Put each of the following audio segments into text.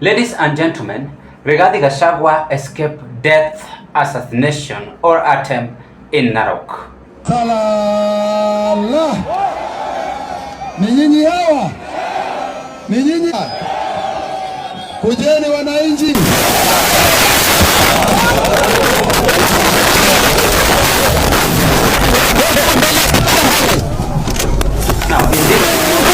Ladies and gentlemen, Rigathi Gachagua escaped death, assassination or attempt in Narok. Salala. Ni nyinyi hawa. Ni nyinyi. Kujeni wananchi. Now, in this,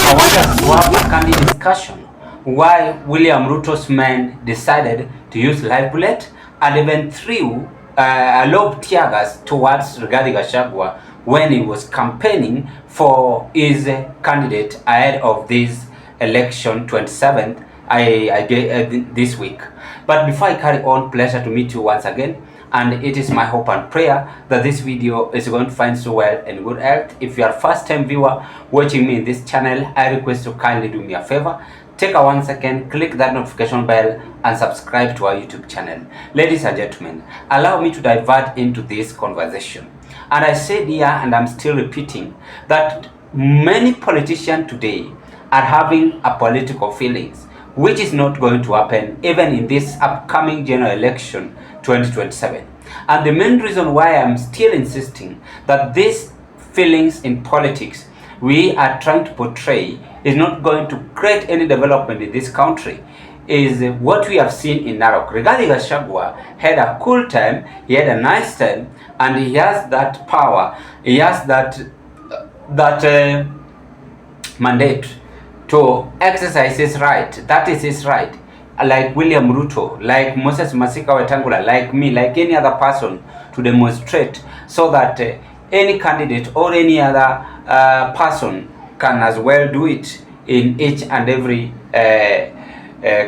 I want us to have a candid discussion why William Ruto's men decided to use live bullet and even threw a lob tear gas towards Rigathi Gachagua when he was campaigning for his candidate ahead of this election 27th this week. But before I carry on, pleasure to meet you once again, and it is my hope and prayer that this video is going to find you well and good health. If you are first time viewer watching me in this channel, I request you kindly do me a favor. Take a 1 second, click that notification bell and subscribe to our YouTube channel. Ladies and gentlemen, allow me to divert into this conversation. And I said here, and I'm still repeating, that many politicians today are having a political feelings, which is not going to happen even in this upcoming general election 2027. And the main reason why I'm still insisting that these feelings in politics we are trying to portray is not going to create any development in this country is what we have seen in Narok. Rigathi Gachagua had a cool time, he had a nice time, and he has that power, he has that mandate to exercise his right. That is his right. Like William Ruto, like Moses Masika Wetangula, like me, like any other person, to demonstrate so that any candidate or any other person can as well do it in each and every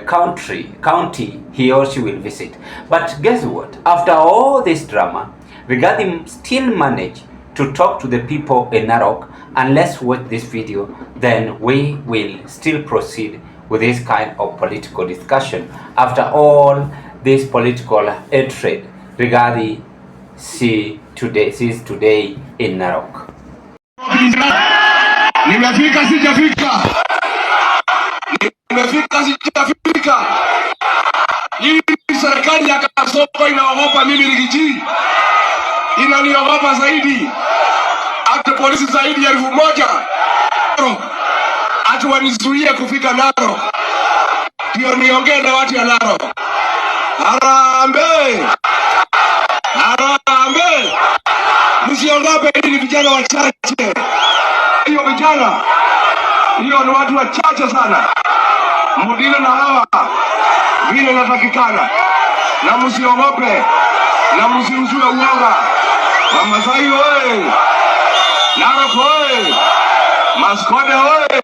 county he or she will visit. But guess what? After all this drama, Rigathi still managed to talk to the people in Narok. And let's watch this video, then we will still proceed with this kind of political discussion. After all this political hatred, Rigathi sees today in Narok. Nimefika sijafika. Nimefika sijafika. Hii serikali ya kasoko inaogopa mimi Rigiji. Inaniogopa zaidi. Hata polisi zaidi ya 1,000. Hata wanizuie kufika Narok. Ndio niongee na watu ya Narok. Harambee. Harambee. Msiogope, hii ni vijana wachache. Hiyo vijana, hiyo ni watu wachache sana. Mudile na hawa vile natakikana, na msiogope, na msiuzue uoga. Mamasai oye, Narok oye, Maskode oye,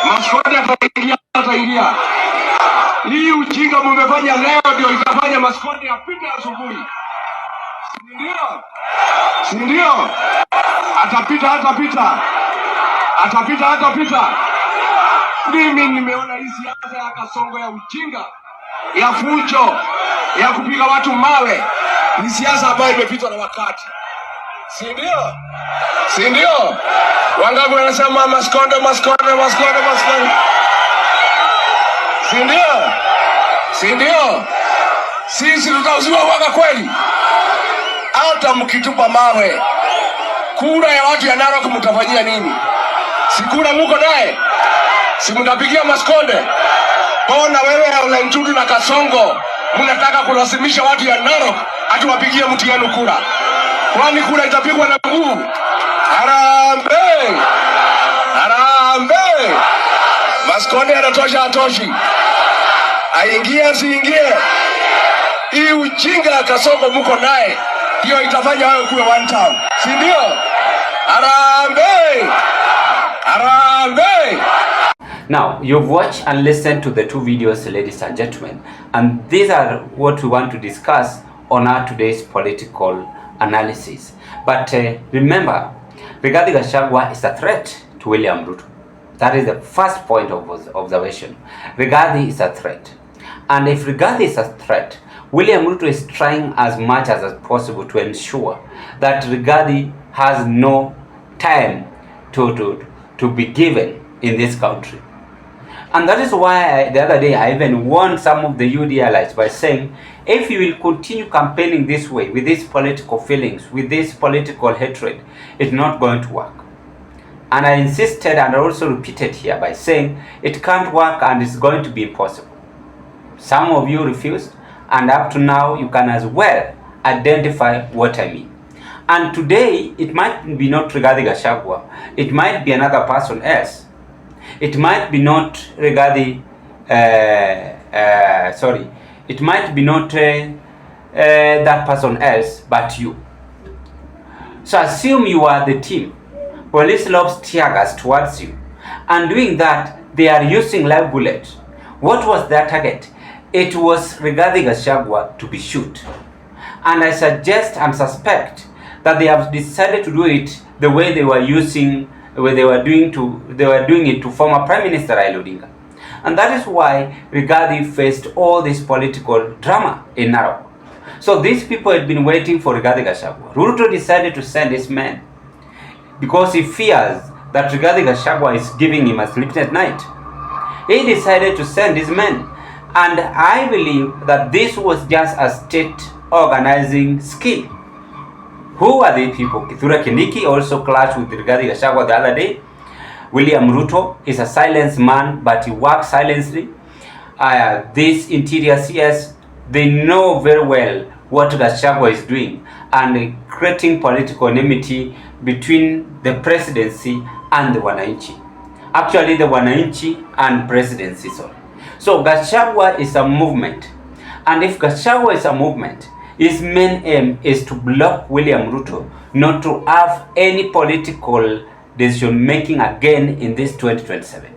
Maskode ataingia. Hii ujinga mumefanya leo ndio itafanya Maskode apite asubuhi. Sindio? Atapita. Mimi nimeona hii siasa ya kasongo ya ujinga, ya fujo, ya kupiga watu mawe, ni siasa ambayo imepitwa na wakati. Sindio? Wangapi wanasema Maskode. Sindio? Sisi tutauziwa waka kweli? Hata mkitupa mawe, kura ya watu ya Narok mtafanyia nini? Si kura muko naye? Si mtapigia Maskode? Bona wewe Ole Ntutu na Kasongo mnataka kulazimisha watu ya Narok ati wapigie mtu yenu kura. Kwani kura itapigwa na nguvu? Harambee! Maskode anatosha atoshi. Aingie asiingie. Hii ujinga ya Kasongo muko naye hiyo itafanya wewe kuwe one time. Si ndio? Harambee! Now, you've watched and listened to the two videos, ladies and gentlemen, and these are what we want to discuss on our today's political analysis. But remember, Rigathi Gachagua is a threat to William Ruto. That is the first point of observation. Rigathi is a threat. And if Rigathi is a threat, William Ruto is trying as much as possible to ensure that Rigathi has no time to be given in this country. And that is why the other day I even warned some of the UDLites by saying, if you will continue campaigning this way, with these political feelings, with this political hatred, it's not going to work. And I insisted and I also repeated here by saying it can't work and it's going to be impossible. Some of you refused, and up to now you can as well identify what I mean. And today it might be not regarding Gachagua, it might be another person else. It might be not regarding, it might be not that person else, but you. So assume you are the team. Police loves tear gas towards you, and doing that, they are using live bullets. What was their target? It was regarding Gachagua to be shot. And I suggest and suspect that they have decided to do it the way they were using, where they were doing it to former Prime Minister Raila Odinga. And that is why Rigathi faced all this political drama in Narok. So these people had been waiting for Rigathi Gachagua. Ruto decided to send his men because he fears that Rigathi Gachagua is giving him a sleepless night. He decided to send his men. And I believe that this was just a state organizing scheme. Who are the people? Kithure Kindiki also clashed with Rigathi Gachagua the other day. William Ruto is a silenced man, but he works silently. These interior CS, they know very well what Gachagua is doing and creating political enmity between the presidency and the Wananchi. Actually, the Wananchi and presidency, sorry. So Gachagua is a movement. And if Gachagua is a movement, his main aim is to block William Ruto not to have any political decision making again in this 2027.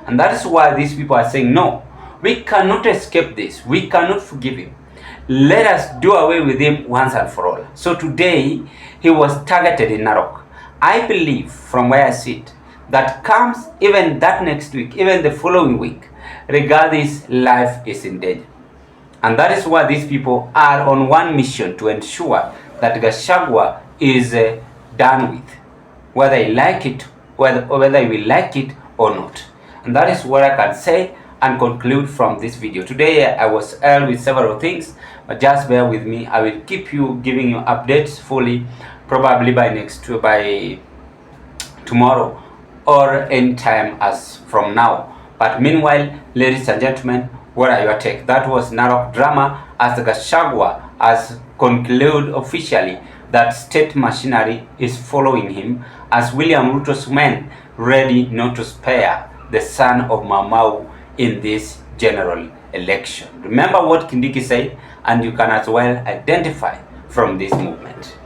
And that is why these people are saying, no, we cannot escape this. We cannot forgive him. Let us do away with him once and for all. So today, he was targeted in Narok. I believe, from where I sit, that comes even that next week, even the following week, Rigathi's life is in danger. And that is why these people are on one mission to ensure that Gachagua is done with, whether he like it, whether he will like it or not. And that is what I can say and conclude from this video. Today I was held with several things, but just bear with me. I will keep you giving you updates fully, probably by tomorrow or any time as from now. But meanwhile, ladies and gentlemen, what are your take? That was Narok drama as Gachagua has concluded officially that state machinery is following him as William Ruto's men ready not to spare the son of Mamau in this general election. Remember what Kindiki said, and you can as well identify from this movement.